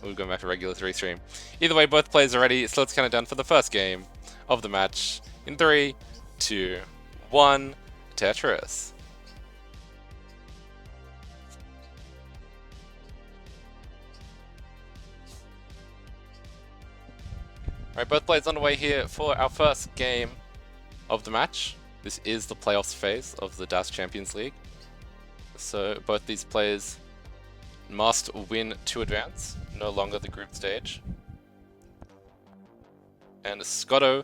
we'll go back to regular Restream. Either way, both players are ready, so let's count it down for the first game of the match. In 3, 2, 1, Tetris. Alright, both players underway here for our first game of the match. This is the playoffs phase of the DAS Champions League. So both these players must win to advance, no longer the group stage. And Scotto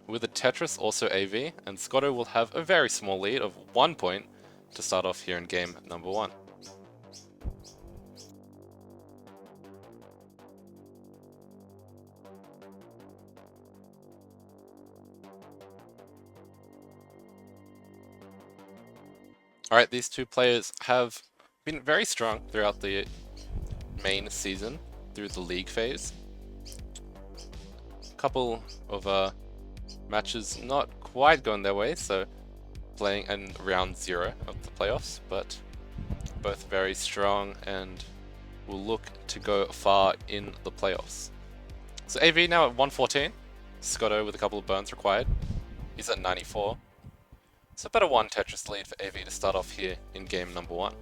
with a Tetris, also AV, and Scotto will have a very small lead of 1 point to start off here in game number 1. Alright, these two players have been very strong throughout the main season, through the league phase. A couple of matches not quite going their way, so playing in round 0 of the playoffs, but both very strong and will look to go far in the playoffs. So AV now at 114, Scotto with a couple of burns required. He's at 94. So better 1 Tetris lead for AV to start off here in game number 1.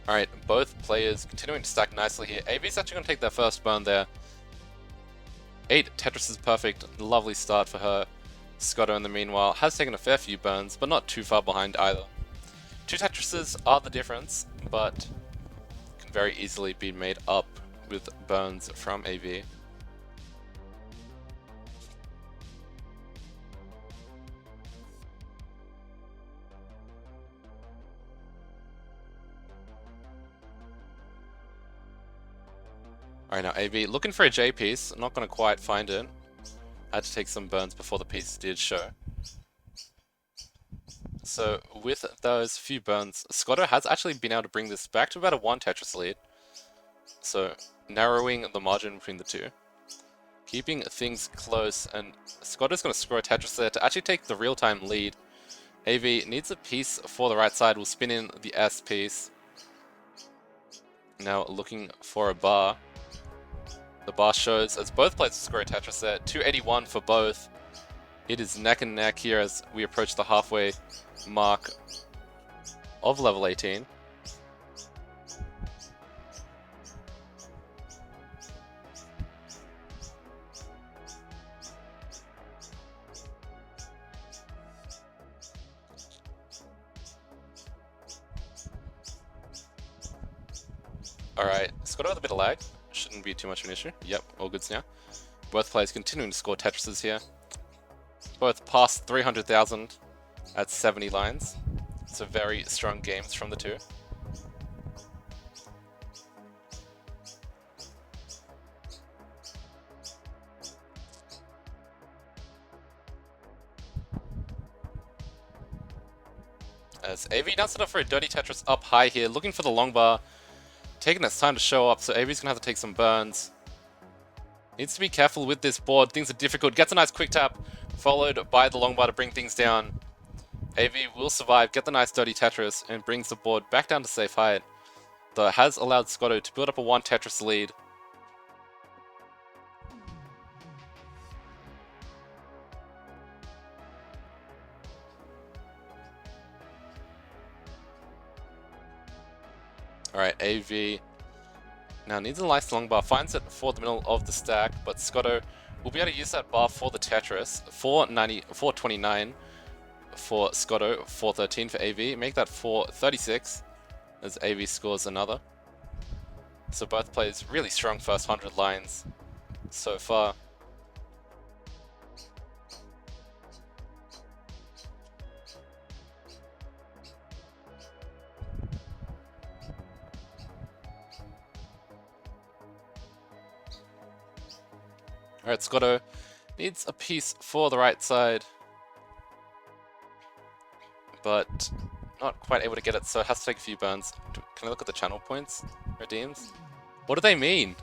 Alright, both players continuing to stack nicely here. AV's actually going to take their first burn there. 8 Tetris is perfect, lovely start for her. Scotto in the meanwhile has taken a fair few burns, but not too far behind either. 2 Tetrises are the difference, but can very easily be made up with burns from AV. Alright, now AV looking for a J piece, not going to quite find it. Had to take some burns before the piece did show. So with those few burns, Scotto has actually been able to bring this back to about a 1 Tetris lead. So narrowing the margin between the two. Keeping things close, and Scotto's going to score a Tetris there to actually take the real-time lead. AV needs a piece for the right side, will spin in the S piece. Now looking for a bar. The bar shows as both players score a Tetris there, 281 for both. It is neck and neck here as we approach the halfway mark of level 18. Alright, Scotto with a bit of lag. Shouldn't be too much of an issue. Yep, all goods now. Both players continuing to score Tetrises here. Both past 300,000 at 70 lines. So very strong games from the two. As AV now set up for a dirty Tetris up high here, looking for the long bar. Taking its time to show up, so AV's gonna have to take some burns. Needs to be careful with this board, things are difficult. Gets a nice quick tap, followed by the long bar to bring things down. AV will survive, get the nice dirty Tetris, and brings the board back down to safe height. Though it has allowed Scotto to build up a 1 Tetris lead. Alright, AV now needs a nice long bar, finds it for the middle of the stack, but Scotto will be able to use that bar for the Tetris. 429 for Scotto, 413 for AV, make that 436 as AV scores another. So both players really strong first 100 lines so far. Alright, Scotto needs a piece for the right side, but not quite able to get it, so it has to take a few burns. Can I look at the channel points? Redeems? What do they mean?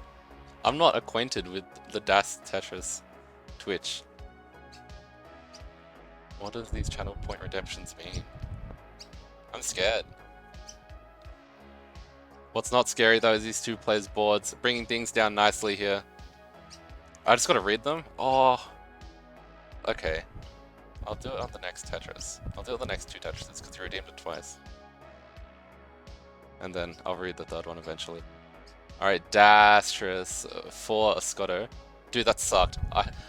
I'm not acquainted with the Das Tetris Twitch. What does these channel point redemptions mean? I'm scared. What's not scary though is these two players' boards, bringing things down nicely here. I just gotta read them? Oh. Okay. I'll do it on the next Tetris. I'll do it on the next two Tetrises because you redeemed it twice. And then I'll read the third one eventually. Alright, Dastris for Scotto. Dude, that sucked.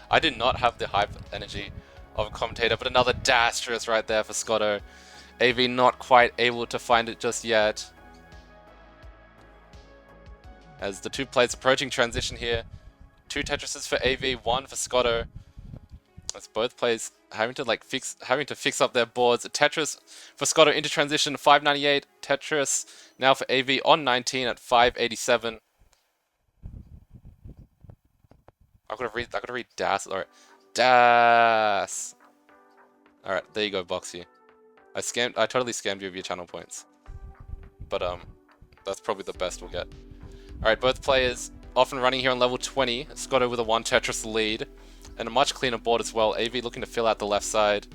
I did not have the hype energy of a commentator, but another Dastris right there for Scotto. AV not quite able to find it just yet. As the two players approaching transition here. Two Tetrises for AV, one for Scotto. As both players having to fix up their boards. A Tetris for Scotto into transition, 598. Tetris now for AV on 19 at 587. I gotta read Das. Alright. Das. Alright, there you go, Boxy. I totally scammed you of your channel points. But that's probably the best we'll get. Alright, both players off and running here on level 20. Scotto with a 1 Tetris lead. And a much cleaner board as well. AV looking to fill out the left side.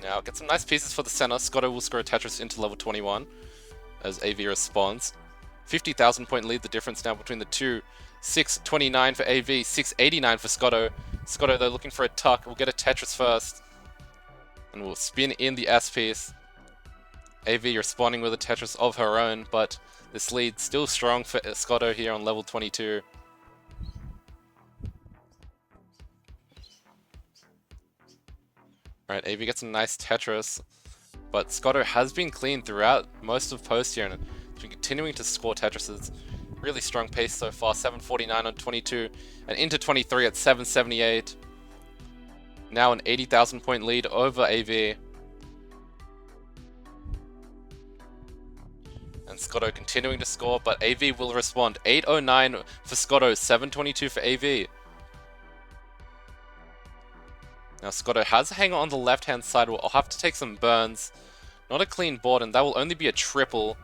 Now, get some nice pieces for the center. Scotto will score a Tetris into level 21 as AV responds. 50,000 point lead, the difference now between the two. 629 for AV, 689 for Scotto. Scotto, though, looking for a tuck. We'll get a Tetris first. And we'll spin in the S piece. AV responding with a Tetris of her own, but this lead still strong for Scotto here on level 22. Alright, AV gets a nice Tetris, but Scotto has been clean throughout most of post here and has been continuing to score Tetrises. Really strong pace so far, 749 on 22 and into 23 at 778. Now an 80,000 point lead over AV. And Scotto continuing to score, but AV will respond. 809 for Scotto, 722 for AV. Now Scotto has a hanger on the left-hand side. I'll have to take some burns. Not a clean board, and that will only be a triple.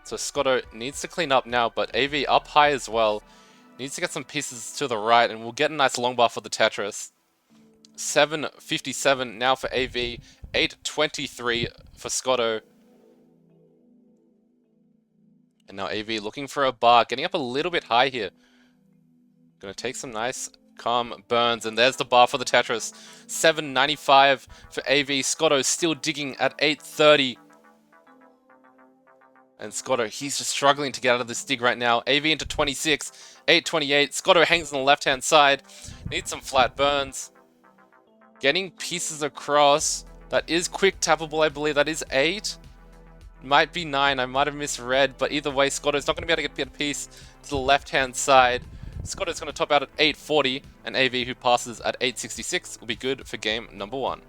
So Scotto needs to clean up now, but AV up high as well. Needs to get some pieces to the right, and we'll get a nice long bar for the Tetris. 757 now for AV. 823 for Scotto. And now AV looking for a bar, getting up a little bit high here. Gonna take some nice, calm burns, and there's the bar for the Tetris. 795 for AV. Scotto still digging at 830. And Scotto, he's just struggling to get out of this dig right now. AV into 26, 828. Scotto hangs on the left-hand side. Needs some flat burns. Getting pieces across. That is quick tappable, I believe. That is 8. Might be 9, I might have misread, but either way, Scotto's not going to be able to get a piece to the left-hand side. Scotto's going to top out at 840, and AV, who passes at 866, will be good for game number 1.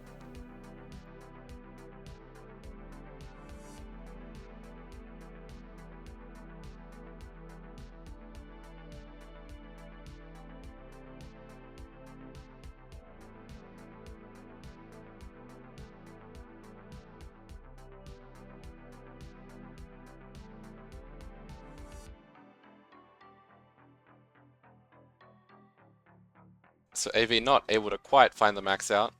So AV not able to quite find the max out.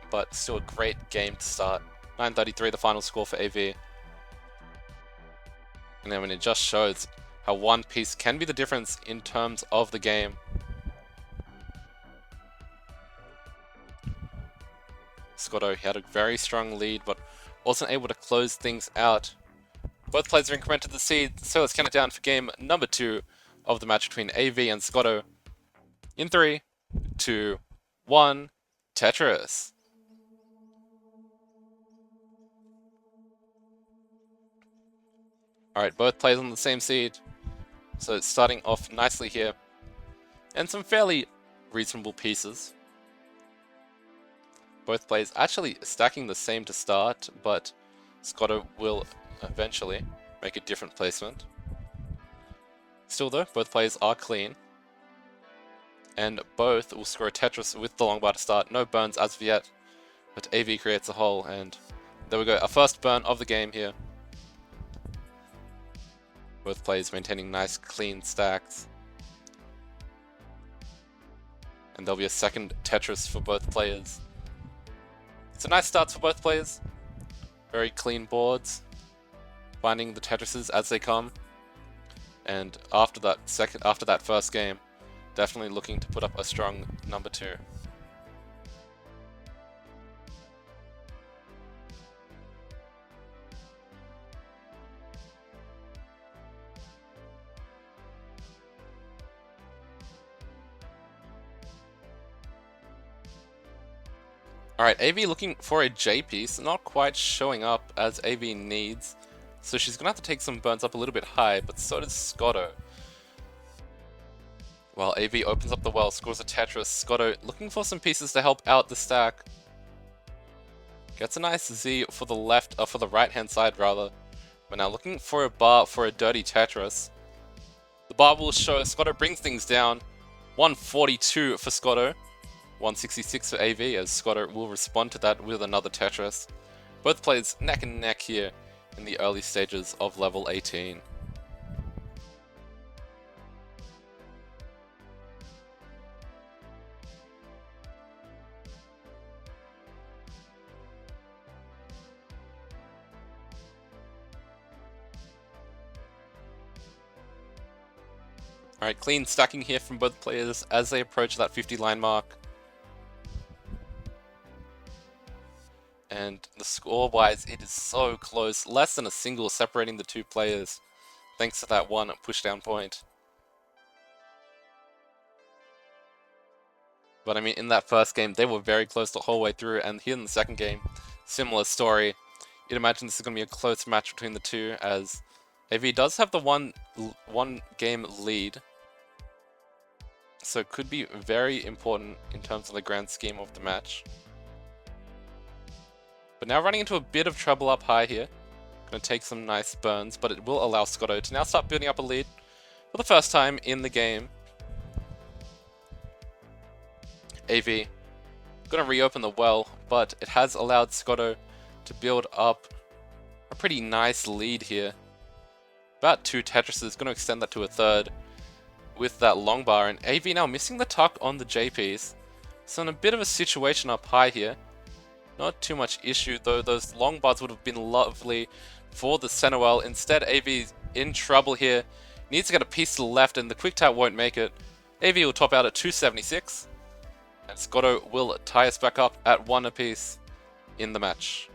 But still a great game to start. 933 the final score for AV. And then when it just shows how one piece can be the difference in terms of the game. Scotto, he had a very strong lead, but wasn't able to close things out. Both players are incremented the seed, so let's count it down for game number 2 of the match between AV and Scotto. In 3, 2, 1, Tetris. Alright, both players on the same seed. So it's starting off nicely here. And some fairly reasonable pieces. Both players actually stacking the same to start, but Scotto will eventually make a different placement. Still though, both players are clean. and both will score a Tetris with the long bar to start. No burns as of yet, but AV creates a hole, and there we go. Our first burn of the game here. Both players maintaining nice, clean stacks. And there'll be a second Tetris for both players. It's a nice start for both players. Very clean boards. Finding the Tetrises as they come. And after that first game, definitely looking to put up a strong number 2. Alright, AV looking for a J piece, not quite showing up as AV needs. So she's gonna have to take some burns up a little bit high, but so does Scotto. While AV opens up the well, scores a Tetris, Scotto looking for some pieces to help out the stack. Gets a nice Z for the for the right hand side rather. But now looking for a bar for a dirty Tetris. The bar will show Scotto brings things down. 142 for Scotto. 166 for AV, as Scotto will respond to that with another Tetris. Both players neck and neck here in the early stages of level 18. Alright, clean stacking here from both players as they approach that 50 line mark. And the score-wise, it is so close. Less than a single separating the two players, thanks to that one pushdown point. But I mean, in that first game, they were very close the whole way through, and here in the second game, similar story. You'd imagine this is going to be a close match between the two, as AV does have the one game lead. So it could be very important in terms of the grand scheme of the match. But now running into a bit of trouble up high here. Going to take some nice burns, but it will allow Scotto to now start building up a lead for the first time in the game. AV going to reopen the well, but it has allowed Scotto to build up a pretty nice lead here. About 2 Tetrises, going to extend that to a third with that long bar, and AV now missing the tuck on the J piece. So in a bit of a situation up high here. Not too much issue, though those long bars would have been lovely for the center well. Instead, AV in trouble here. Needs to get a piece to the left, and the quick tap won't make it. AV will top out at 276. And Scotto will tie us back up at 1 apiece in the match.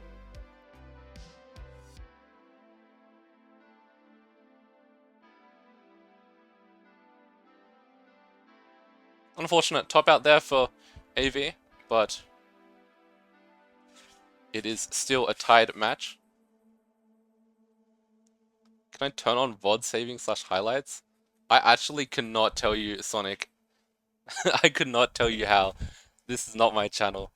Unfortunate top out there for AV, but it is still a tied match. Can I turn on VOD saving / highlights? I actually cannot tell you, Sonic. I could not tell you how. This is not my channel.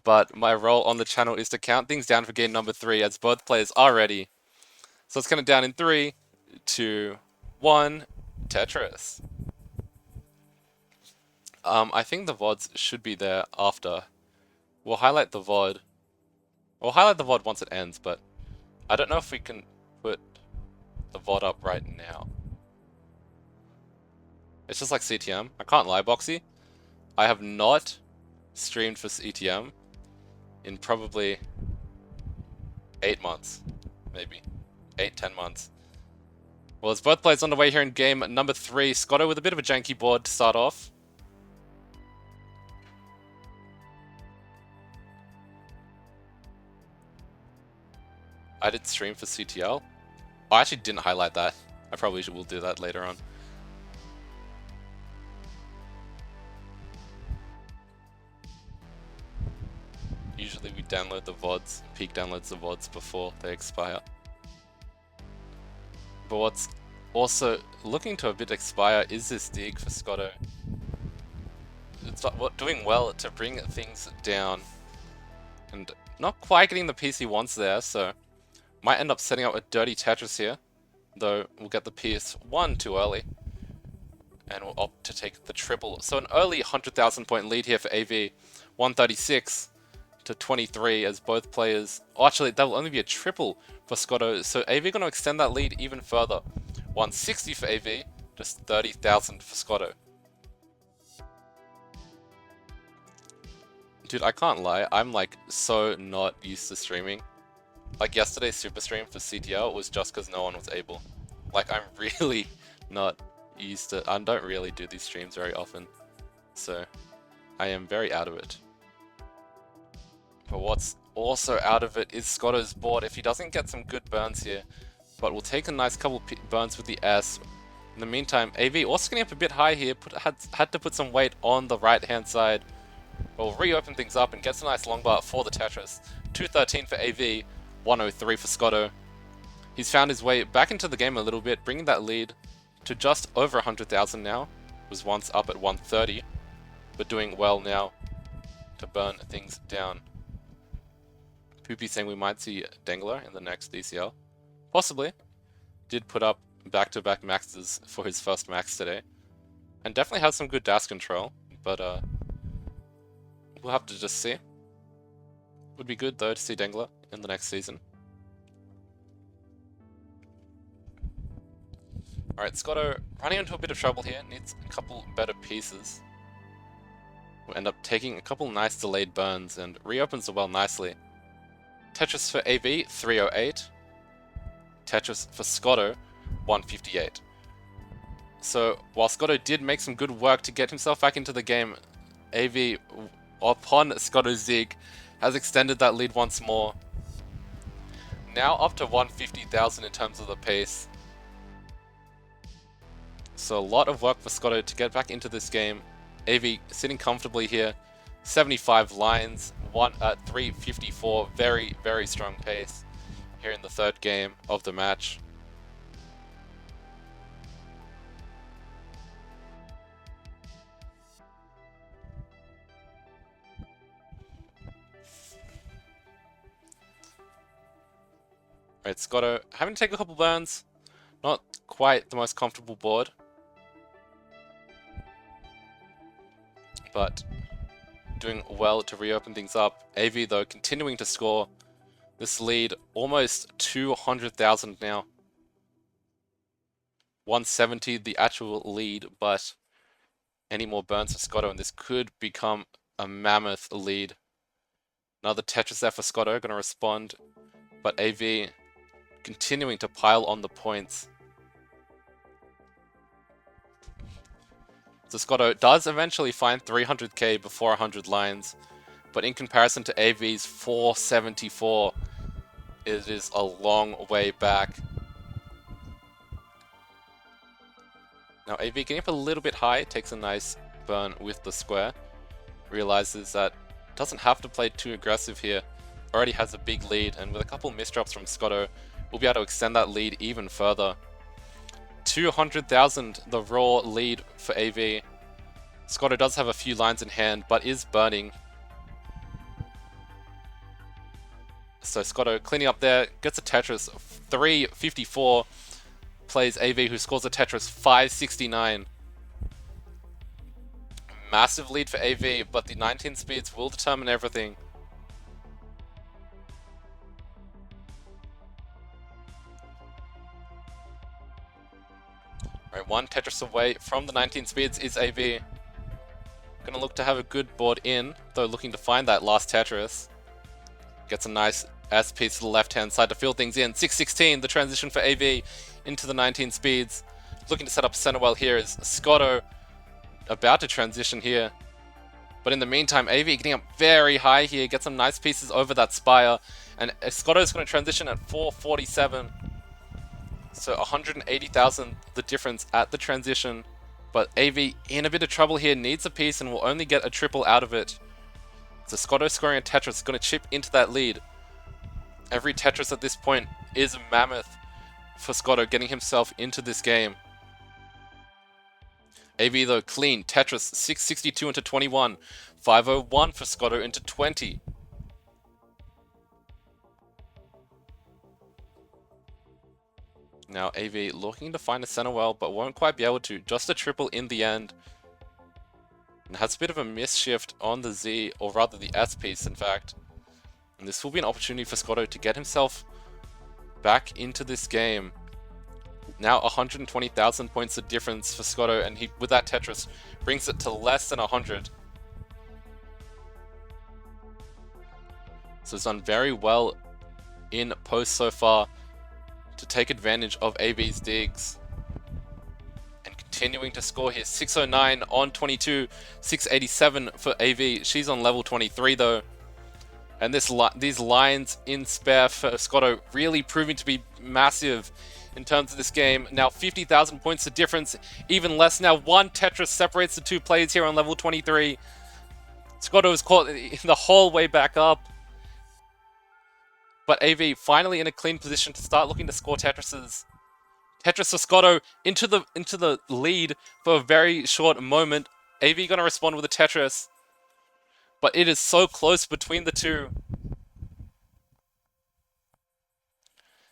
But my role on the channel is to count things down for game number 3 as both players are ready. So let's count it down in 3, 2, 1, Tetris. I think the VODs should be there after. We'll highlight the VOD. We'll highlight the VOD once it ends, but I don't know if we can put the VOD up right now. It's just like CTM. I can't lie, Boxy. I have not streamed for CTM in probably 8 months. Maybe. 8-10 months. Well, it's both players on the way here in game number 3. Scotto with a bit of a janky board to start off. I did stream for CTL. I actually didn't highlight that. I probably will do that later on. Usually we download the VODs, Peak downloads the VODs before they expire. But what's also looking to a bit expire is this dig for Scotto. It's doing well to bring things down. And not quite getting the piece he wants there, so might end up setting up a dirty Tetris here. Though we'll get the piece 1 too early. and will opt to take the triple. So an early 100,000 point lead here for AV, 136 to 23 as both players. Oh, actually, that will only be a triple for Scotto. So AV going to extend that lead even further. 160 for AV, just 30,000 for Scotto. Dude, I can't lie. I'm like so not used to streaming. Like yesterday's super stream for CTL was just because no one was able. Like I'm really not used to. I don't really do these streams very often, so I am very out of it. But what's also out of it is Scotto's board. If he doesn't get some good burns here, but we'll take a nice couple burns with the S. In the meantime, AV also getting up a bit high here. Had to put some weight on the right hand side. But we'll reopen things up and gets a nice long bar for the Tetris. 213 for AV, 103 for Scotto. He's found his way back into the game a little bit, bringing that lead to just over 100,000 now. Was once up at 130, but doing well now to burn things down. Poopy saying we might see Dengler in the next DCL. Possibly. Did put up back-to-back maxes for his first max today. And definitely has some good dash control, but we'll have to just see. Would be good though to see Dengler in the next season. Alright, Scotto running into a bit of trouble here, needs a couple better pieces. We'll end up taking a couple nice delayed burns and reopens the well nicely. Tetris for AV, 308. Tetris for Scotto, 158. So, while Scotto did make some good work to get himself back into the game, AV, upon Scotto's Zig, has extended that lead once more. Now up to 150,000 in terms of the pace. So a lot of work for Scotto to get back into this game. AV sitting comfortably here. 75 lines, 354, very, very strong pace here in the third game of the match. Right, Scotto having to take a couple burns. Not quite the most comfortable board. But doing well to reopen things up. AV though continuing to score. This lead almost 200,000 now. 170 the actual lead, but any more burns for Scotto and this could become a mammoth lead. Another Tetris there for Scotto, gonna respond, but AV continuing to pile on the points. So Scotto does eventually find 300k before 100 lines, but in comparison to AV's 474, it is a long way back. Now AV getting up a little bit high, takes a nice burn with the square, realizes that doesn't have to play too aggressive here, already has a big lead, and with a couple misdrops from Scotto, we'll be able to extend that lead even further. 200,000 the raw lead for AV. Scotto does have a few lines in hand, but is burning. So Scotto cleaning up there, gets a Tetris 354, plays AV who scores a Tetris 569. Massive lead for AV, but the 19 speeds will determine everything. Right, one Tetris away from the 19 speeds is AV. Gonna look to have a good board in, though looking to find that last Tetris. Gets a nice S piece to the left hand side to fill things in. 616, the transition for AV into the 19 speeds. Looking to set up center well here is Scotto, about to transition here. But in the meantime, AV getting up very high here, gets some nice pieces over that spire. And Scotto's gonna transition at 447. So 180,000 the difference at the transition, but AV in a bit of trouble here, needs a piece and will only get a triple out of it. So Scotto scoring a Tetris is going to chip into that lead. Every Tetris at this point is a mammoth for Scotto getting himself into this game. AV though clean, Tetris 662 into 21, 501 for Scotto into 20. Now AV looking to find a center well, but won't quite be able to. Just a triple in the end. And has a bit of a miss shift on the Z, or rather the S piece, in fact. And this will be an opportunity for Scotto to get himself back into this game. Now 120,000 points of difference for Scotto, and he, with that Tetris, brings it to less than 100. So he's done very well in post so far to take advantage of AV's digs. And continuing to score here, 609 on 22, 687 for AV. She's on level 23 though. And these lines in spare for Scotto really proving to be massive in terms of this game. Now 50,000 points of difference, even less now. One Tetris separates the two players here on level 23. Scotto is caught the whole way back up. But AV finally in a clean position to start looking to score Tetrises. Tetris for Scotto into the lead for a very short moment. AV gonna respond with a Tetris. But it is so close between the two.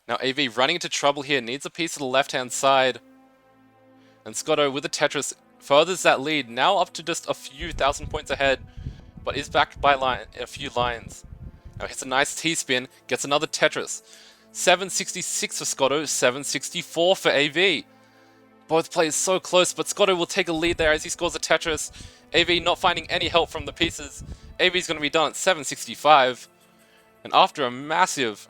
Now AV running into trouble here, needs a piece of the left-hand side. And Scotto with a Tetris furthers that lead, now up to just a few thousand points ahead, but is backed by a few lines. Now hits a nice T-spin, gets another Tetris. 766 for Scotto, 764 for AV. Both players so close, but Scotto will take a lead there as he scores a Tetris. AV not finding any help from the pieces. AV's going to be done at 765. And after a massive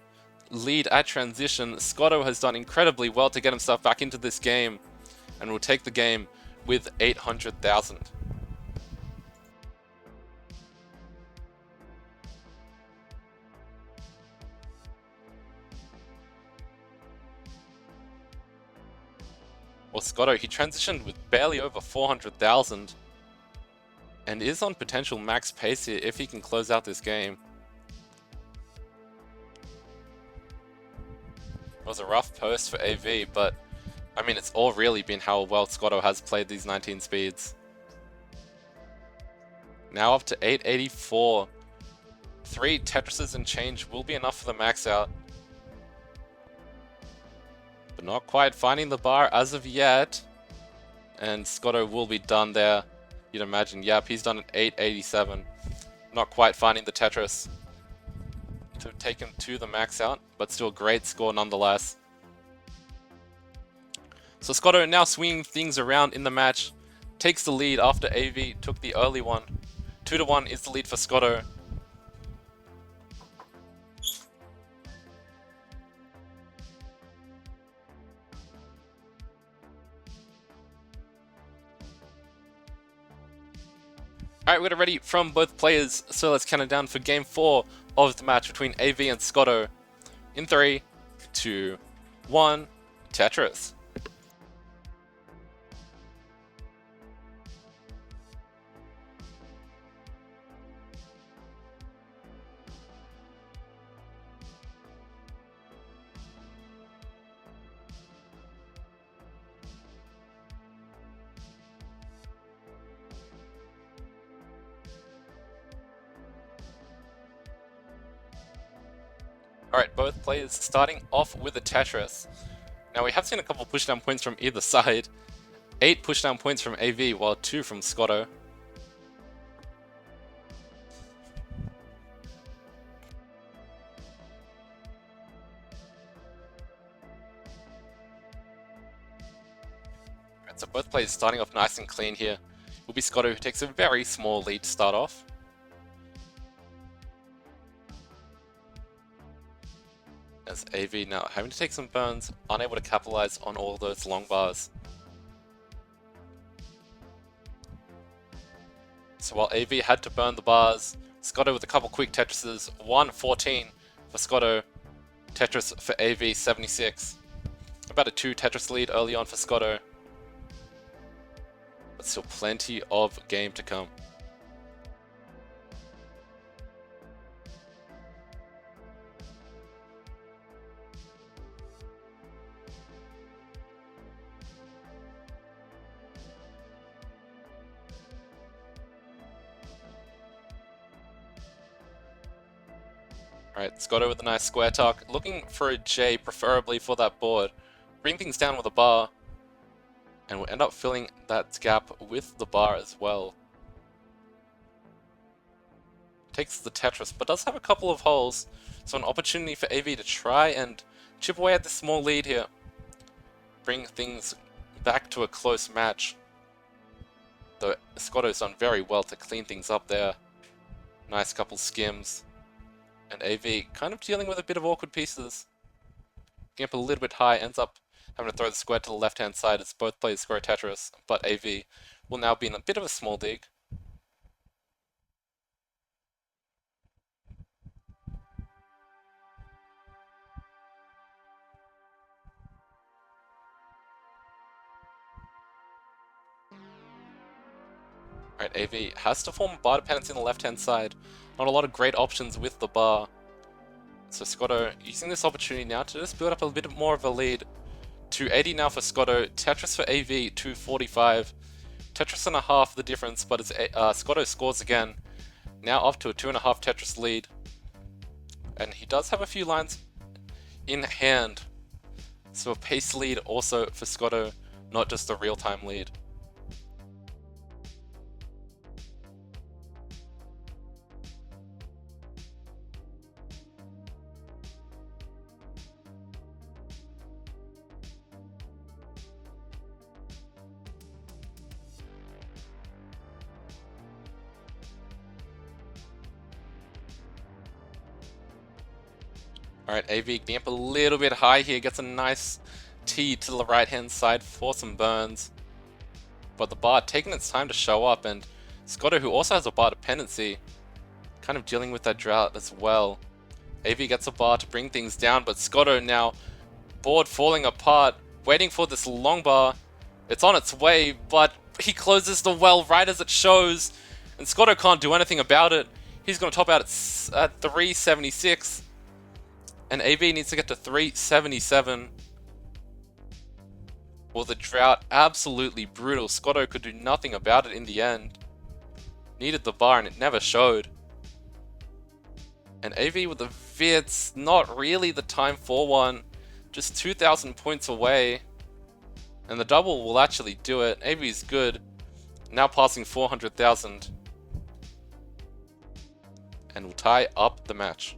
lead at transition, Scotto has done incredibly well to get himself back into this game and will take the game with 800,000. Well, Scotto, he transitioned with barely over 400,000 and is on potential max pace here if he can close out this game. It was a rough post for AV, but I mean, it's all really been how well Scotto has played these 19 speeds. Now up to 884. 3 Tetrises and change will be enough for the max out. But not quite finding the bar as of yet. And Scotto will be done there. You'd imagine, yep, he's done at 887. Not quite finding the Tetris to take him to the max out, but still a great score nonetheless. So Scotto now swinging things around in the match, takes the lead after AV took the early one. 2-1 is the lead for Scotto. Alright, we're ready from both players, so let's count it down for game 4 of the match between AV and Scotto. In 3, 2, 1, Tetris. Alright, both players starting off with a Tetris. Now we have seen a couple pushdown points from either side. 8 pushdown points from AV, while 2 from Scotto. Alright, so both players starting off nice and clean here. It will be Scotto who takes a very small lead to start off. As AV now having to take some burns, unable to capitalize on all those long bars. So while AV had to burn the bars, Scotto with a couple quick Tetrises, 114 for Scotto, Tetris for AV 76. About a 2 Tetris lead early on for Scotto. But still plenty of game to come. Alright, Scotto with a nice square tuck, looking for a J preferably for that board, bring things down with a bar, and we'll end up filling that gap with the bar as well. Takes the Tetris, but does have a couple of holes, so an opportunity for AV to try and chip away at this small lead here. Bring things back to a close match. Though Scotto's done very well to clean things up there. Nice couple skims. And AV kind of dealing with a bit of awkward pieces. Getting up a little bit high, ends up having to throw the square to the left-hand side as both players score a Tetris, but AV will now be in a bit of a small dig. Alright, AV has to form bar dependency on the left-hand side. Not a lot of great options with the bar. So Scotto using this opportunity now to just build up a bit more of a lead. 280 now for Scotto, Tetris for AV, 245. Tetris and a half the difference, but it's Scotto scores again. Now up to a 2.5 Tetris lead. And he does have a few lines in hand. So a pace lead also for Scotto, not just a real-time lead. Alright, AV getting up a little bit high here, gets a nice tee to the right hand side for some burns. But the bar taking its time to show up, and Scotto, who also has a bar dependency, kind of dealing with that drought as well. AV gets a bar to bring things down, but Scotto now, board falling apart, waiting for this long bar. It's on its way, but he closes the well right as it shows, and Scotto can't do anything about it. He's going to top out at 376. And AV needs to get to 377. Well, the drought, absolutely brutal. Scotto could do nothing about it in the end. Needed the bar and it never showed. And AV with the Vits, not really the time for one. Just 2,000 points away. And the double will actually do it. AV is good. Now passing 400,000. And will tie up the match.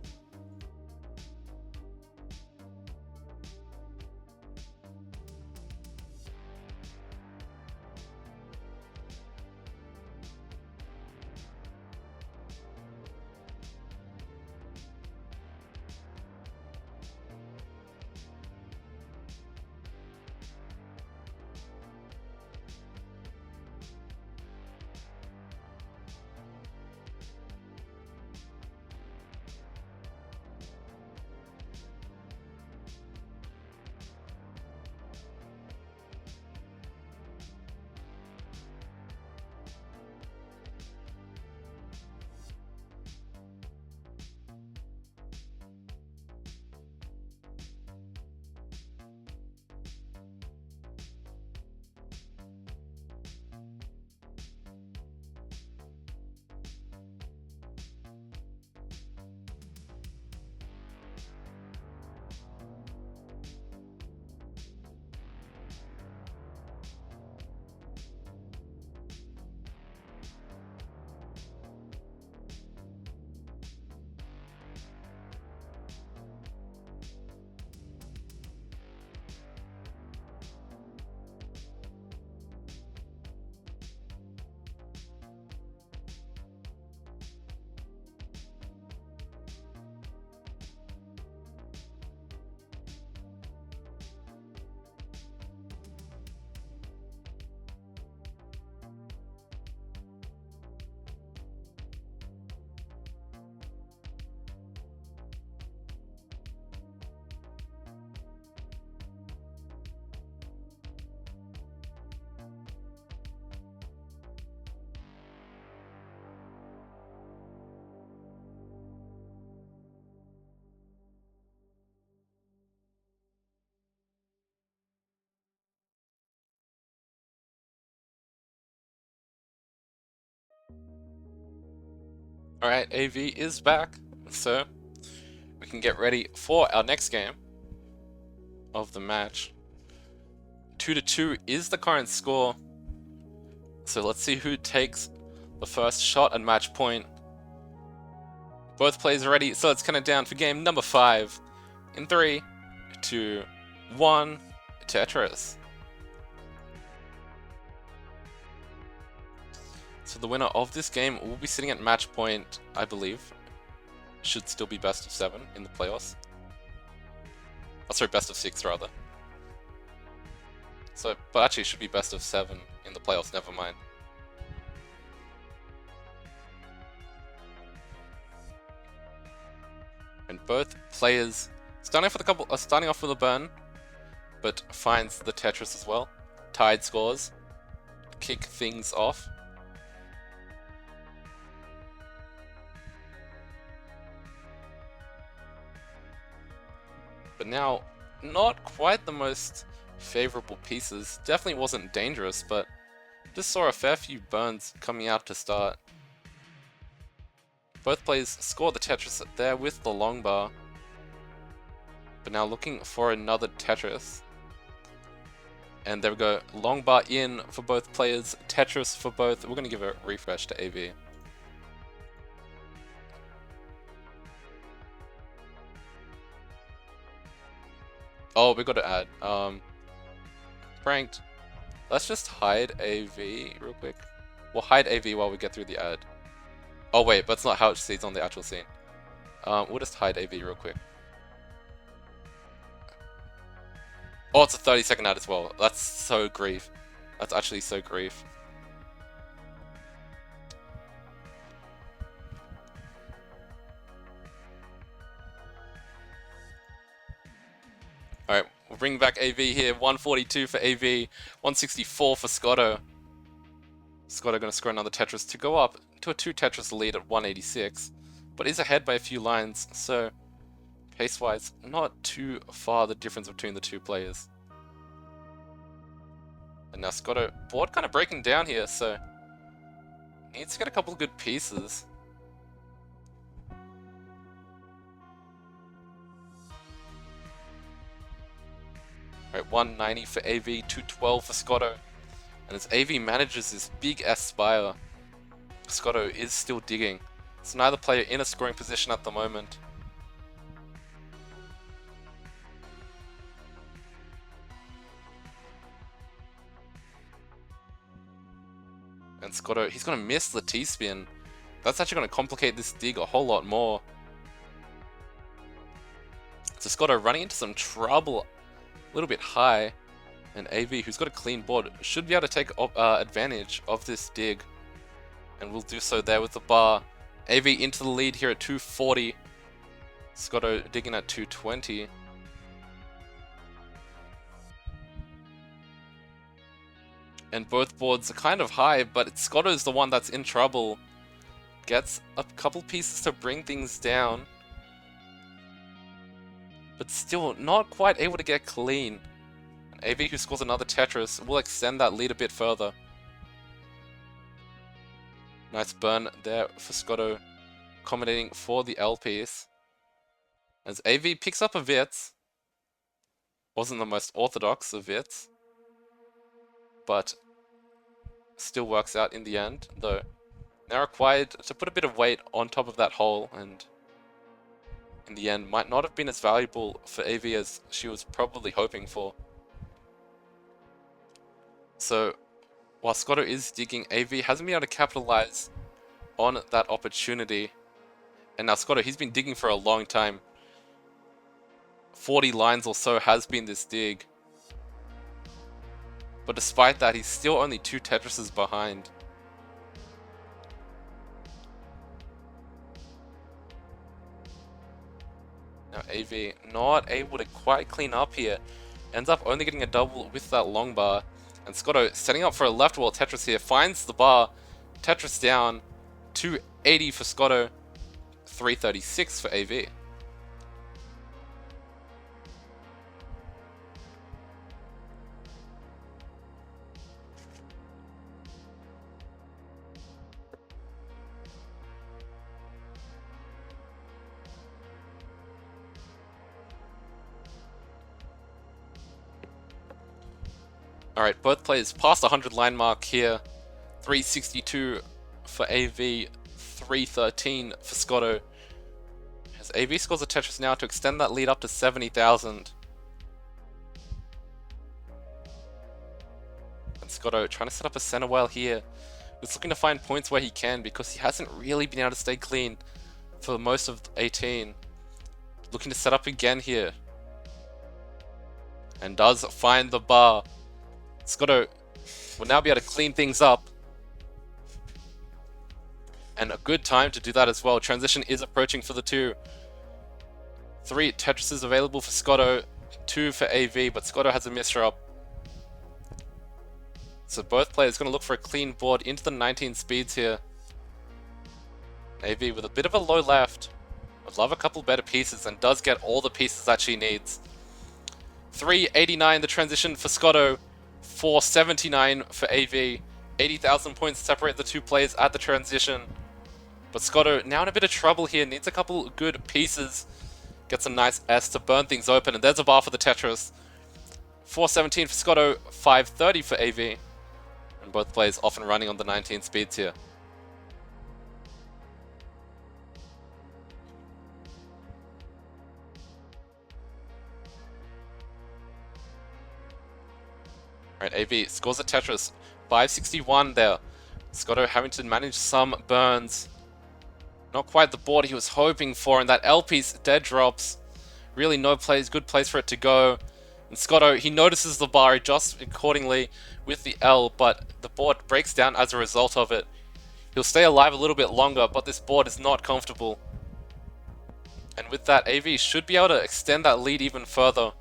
Alright, AV is back, so we can get ready for our next game of the match. 2-2 is the current score. So let's see who takes the first shot at match point. Both players are ready, so let's count it down for game number 5. In 3, 2, 1, Tetris. So the winner of this game will be sitting at match point, I believe. Should still be best of 7 in the playoffs. Oh, sorry, best of 6 rather. So, but actually it should be best of 7 in the playoffs, never mind. And both players starting off with a burn, but finds the Tetris as well. Tied scores, kick things off. But now, not quite the most favorable pieces. Definitely wasn't dangerous, but just saw a fair few burns coming out to start. Both players score the Tetris there with the long bar. But now looking for another Tetris. And there we go, long bar in for both players, Tetris for both. We're going to give a refresh to AV. Oh, we got to add. Pranked. Let's just hide AV real quick. We'll hide AV while we get through the ad. Oh wait, but it's not how it sees on the actual scene. We'll just hide AV real quick. Oh, it's a 30-second ad as well. That's so grief. That's actually so grief. Alright, we'll bring back AV here. 142 for AV, 164 for Scotto. Scotto going to score another Tetris to go up to a 2 Tetris lead at 186, but is ahead by a few lines, so pace-wise, not too far the difference between the two players. And now Scotto, board kind of breaking down here, so needs to get a couple of good pieces. Alright, 190 for AV, 212 for Scotto. And as AV manages this big S spire, Scotto is still digging. So neither player in a scoring position at the moment. And Scotto, he's going to miss the T-spin. That's actually going to complicate this dig a whole lot more. So Scotto running into some trouble a little bit high. And AV, who's got a clean board, should be able to take advantage of this dig. And will do so there with the bar. AV into the lead here at 240. Scotto digging at 220. And both boards are kind of high, but Scotto's the one that's in trouble. Gets a couple pieces to bring things down. But still not quite able to get clean. And AV, who scores another Tetris, will extend that lead a bit further. Nice burn there for Scotto, accommodating for the L piece. As AV picks up a Vitz. Wasn't the most orthodox of Vitz, but still works out in the end, though now required to put a bit of weight on top of that hole, and in the end might not have been as valuable for AV as she was probably hoping for. So while Scotto is digging, AV hasn't been able to capitalize on that opportunity. And now Scotto, he's been digging for a long time. 40 lines or so has been this dig. But despite that, he's still only 2 Tetrises behind. Now AV not able to quite clean up here. Ends up only getting a double with that long bar. And Scotto setting up for a left wall Tetris here. Finds the bar. Tetris down. 280 for Scotto. 336 for AV. Alright, both players past the 100 line mark here. 362 for AV, 313 for Scotto. As AV scores a Tetris now to extend that lead up to 70,000. And Scotto trying to set up a center well here. He's looking to find points where he can because he hasn't really been able to stay clean for most of 18. Looking to set up again here. And does find the bar. Scotto will now be able to clean things up. And a good time to do that as well. Transition is approaching for the two. 3 Tetrises available for Scotto, 2 for AV, but Scotto has a misdrop. So both players going to look for a clean board into the 19 speeds here. AV with a bit of a low left. Would love a couple better pieces and does get all the pieces that she needs. 389 the transition for Scotto, 479 for AV. 80,000 points separate the two players at the transition. But Scotto now in a bit of trouble here, needs a couple good pieces. Gets a nice S to burn things open, and there's a bar for the Tetris. 417 for Scotto, 530 for AV. And both players off and running on the 19 speeds here. Alright, AV scores a Tetris, 561 there. Scotto having to manage some burns. Not quite the board he was hoping for, and that L piece dead drops. Really no place, good place for it to go. And Scotto, he notices the bar, adjusts accordingly with the L, but the board breaks down as a result of it. He'll stay alive a little bit longer, but this board is not comfortable. And with that, AV should be able to extend that lead even further.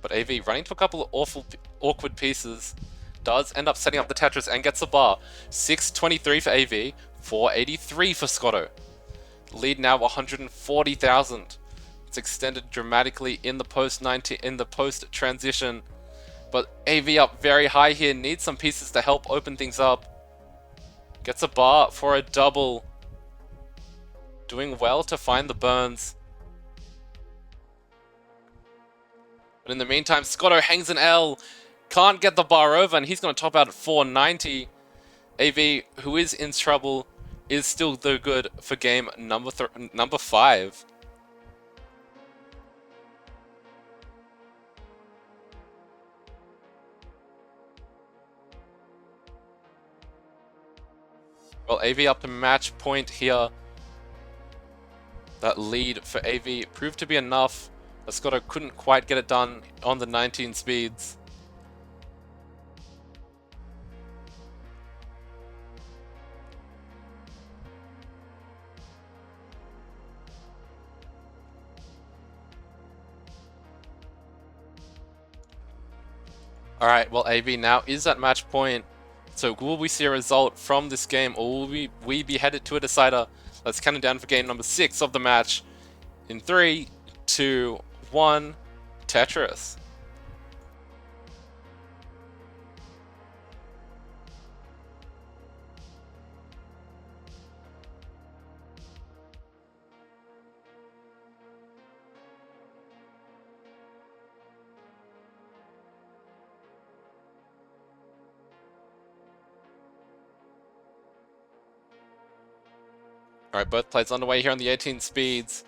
But AV running to a couple of awkward pieces, does end up setting up the Tetris and gets the bar. 623 for AV, 483 for Scotto. Lead now 140,000. It's extended dramatically in the post transition, but AV up very high here, needs some pieces to help open things up. Gets a bar for a double. Doing well to find the burns. But in the meantime, Scotto hangs an L. Can't get the bar over, and he's going to top out at 490. AV, who is in trouble, is still though good for game number 5. Well, AV up to match point here. That lead for AV proved to be enough. Scotto couldn't quite get it done on the 19 speeds. Alright, well AV now is at match point. So will we see a result from this game, or will we be headed to a decider? Let's count it down for game number 6 of the match. In 3, 2, 1, Tetris. Alright, both players underway here on the 18 speeds.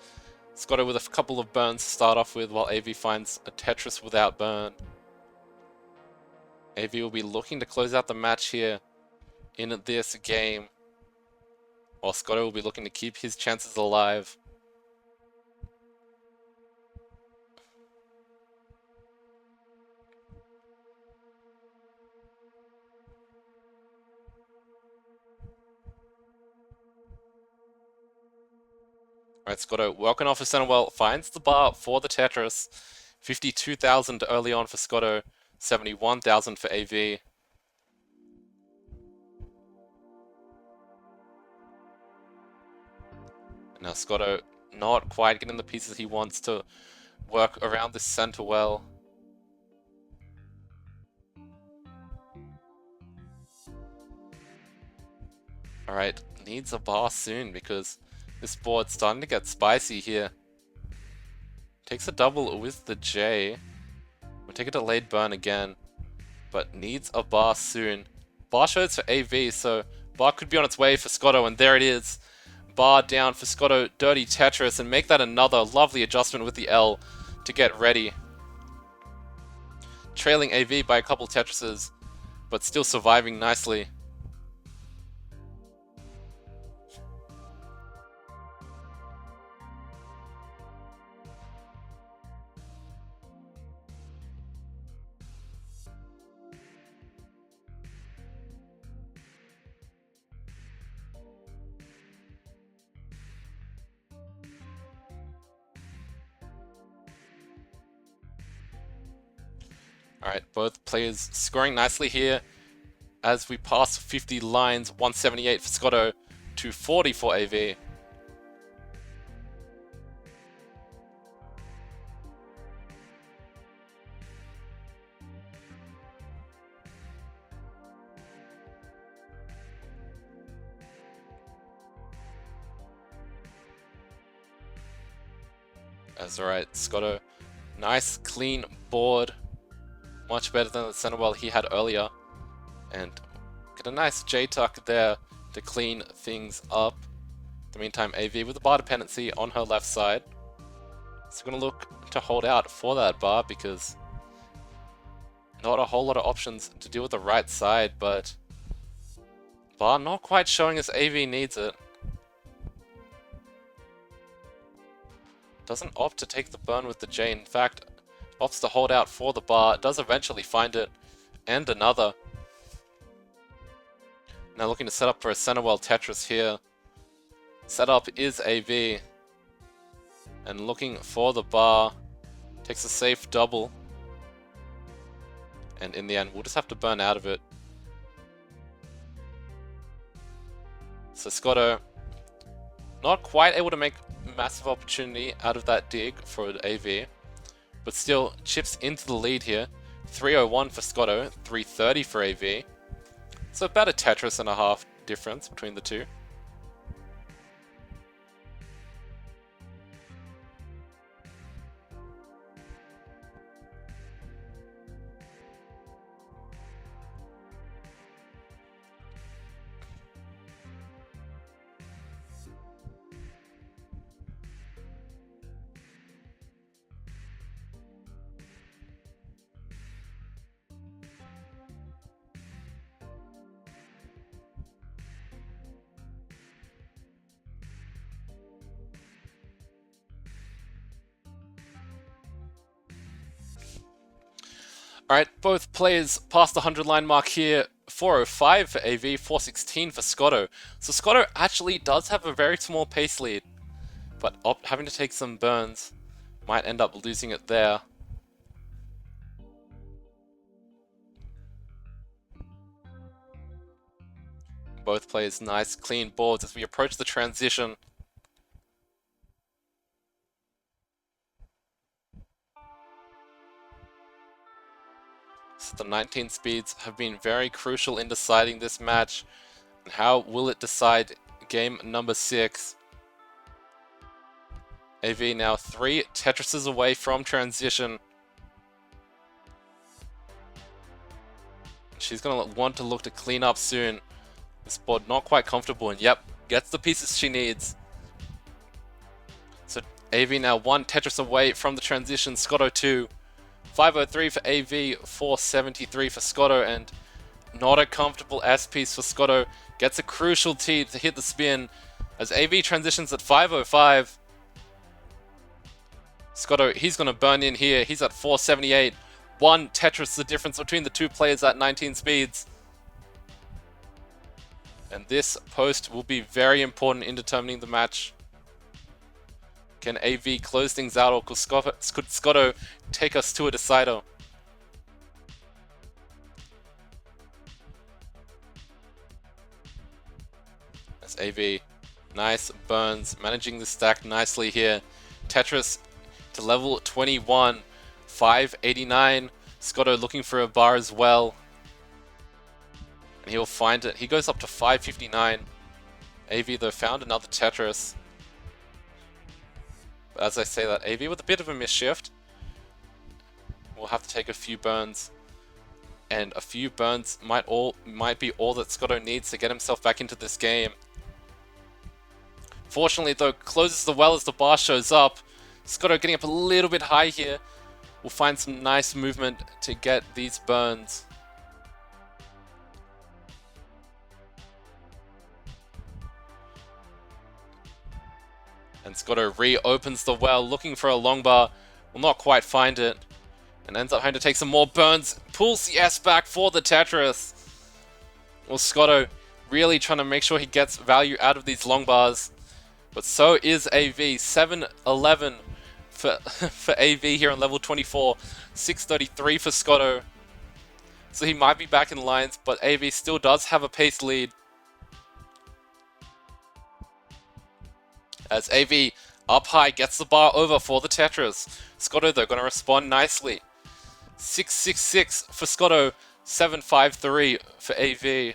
Scotto with a couple of burns to start off with, while AV finds a Tetris without burn. AV will be looking to close out the match here in this game, while Scotto will be looking to keep his chances alive. Alright, Scotto working off his center well, finds the bar for the Tetris. 52,000 early on for Scotto, 71,000 for AV. Now Scotto not quite getting the pieces he wants to work around this center well. Alright, needs a bar soon because this board's starting to get spicy here. Takes a double with the J. We'll take a delayed burn again. but needs a bar soon. Bar shows for AV, so bar could be on its way for Scotto, and there it is. Bar down for Scotto, dirty Tetris, and make that another lovely adjustment with the L to get ready. Trailing AV by a couple Tetrises, but still surviving nicely. Alright, both players scoring nicely here as we pass 50 lines, 178 for Scotto to 40 for AV. That's alright, Scotto, nice clean board. Much better than the center well he had earlier. And get a nice J-tuck there to clean things up. In the meantime, AV with the bar dependency on her left side. So going to look to hold out for that bar because not a whole lot of options to deal with the right side, but bar not quite showing us AV needs it. Doesn't opt to take the burn with the J. In fact, opts to hold out for the bar, does eventually find it, and another. Now looking to set up for a center well Tetris here. Setup is AV, and looking for the bar, takes a safe double, and in the end we'll just have to burn out of it. So Scotto not quite able to make massive opportunity out of that dig for AV, but still chips into the lead here. 301 for Scotto, 330 for AV. So about a Tetris and a half difference between the two. Alright, both players past the 100 line mark here. 405 for AV, 416 for Scotto. So Scotto actually does have a very small pace lead, but having to take some burns might end up losing it there. Both players nice clean boards as we approach the transition. So the 19 speeds have been very crucial in deciding this match. And how will it decide game number 6? AV now 3 Tetrises away from transition. She's going to want to look to clean up soon. This board not quite comfortable, and yep, gets the pieces she needs. So AV now 1 Tetris away from the transition, Scotto 2. 503 for AV, 473 for Scotto, and not a comfortable S-piece for Scotto. Gets a crucial T to hit the spin as AV transitions at 505. Scotto, he's going to burn in here. He's at 478. 1 Tetris the difference between the two players at 19 speeds. And this post will be very important in determining the match. Can AV close things out, or could Scotto take us to a decider? That's AV. Nice burns, managing the stack nicely here. Tetris to level 21, 589. Scotto looking for a bar as well. And he'll find it. He goes up to 559. AV though found another Tetris. But as I say that, AV with a bit of a misshift. We'll have to take a few burns. And a few burns might be all that Scotto needs to get himself back into this game. Fortunately though, closes the well as the bar shows up. Scotto getting up a little bit high here. We'll find some nice movement to get these burns. And Scotto reopens the well, looking for a long bar. Will not quite find it. And ends up having to take some more burns. Pulls the S back for the Tetris. Well, Scotto really trying to make sure he gets value out of these long bars. But so is AV. 7-11 for AV here on level 24. 633 for Scotto. So he might be back in lines, but AV still does have a pace lead. As AV up high gets the bar over for the Tetris. Scotto though going to respond nicely. 666 for Scotto, 753 for AV.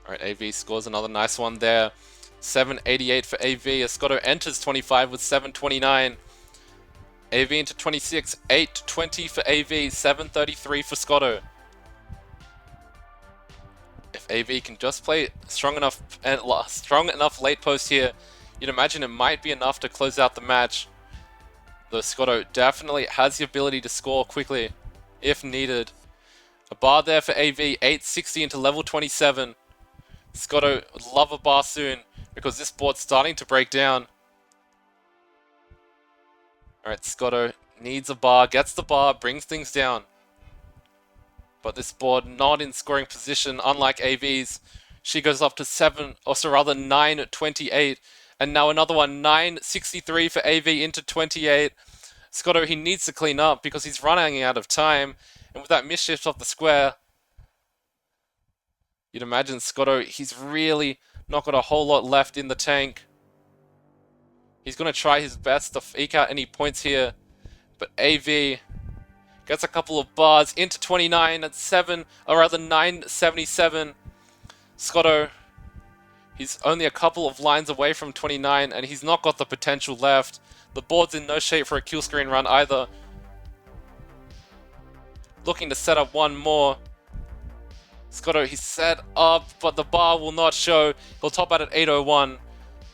Alright, AV scores another nice one there. 788 for AV as Scotto enters 25 with 729. AV into 26, 820 for AV, 733 for Scotto. If AV can just play strong enough late post here, you'd imagine it might be enough to close out the match. Though Scotto definitely has the ability to score quickly if needed. A bar there for AV, 860 into level 27. Scotto would love a bar soon because this board's starting to break down. Alright, Scotto needs a bar, gets the bar, brings things down. But this board not in scoring position, unlike AV's. She goes up to 928. And now another one, 963 for AV into 28. Scotto, he needs to clean up because he's running out of time. And with that misshift off the square, you'd imagine Scotto, he's really not got a whole lot left in the tank. He's going to try his best to eke out any points here. But AV gets a couple of bars into 29 at 977. Scotto, he's only a couple of lines away from 29 and he's not got the potential left. The board's in no shape for a kill screen run either. Looking to set up one more. Scotto, he's set up, but the bar will not show. He'll top out at 801.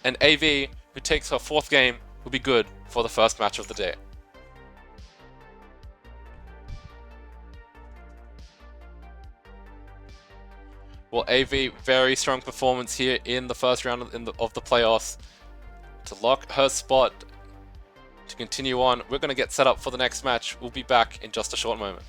And AV, who takes her fourth game, will be good for the first match of the day. Well, AV, very strong performance here in the first round of the playoffs to lock her spot to continue on. We're going to get set up for the next match. We'll be back in just a short moment.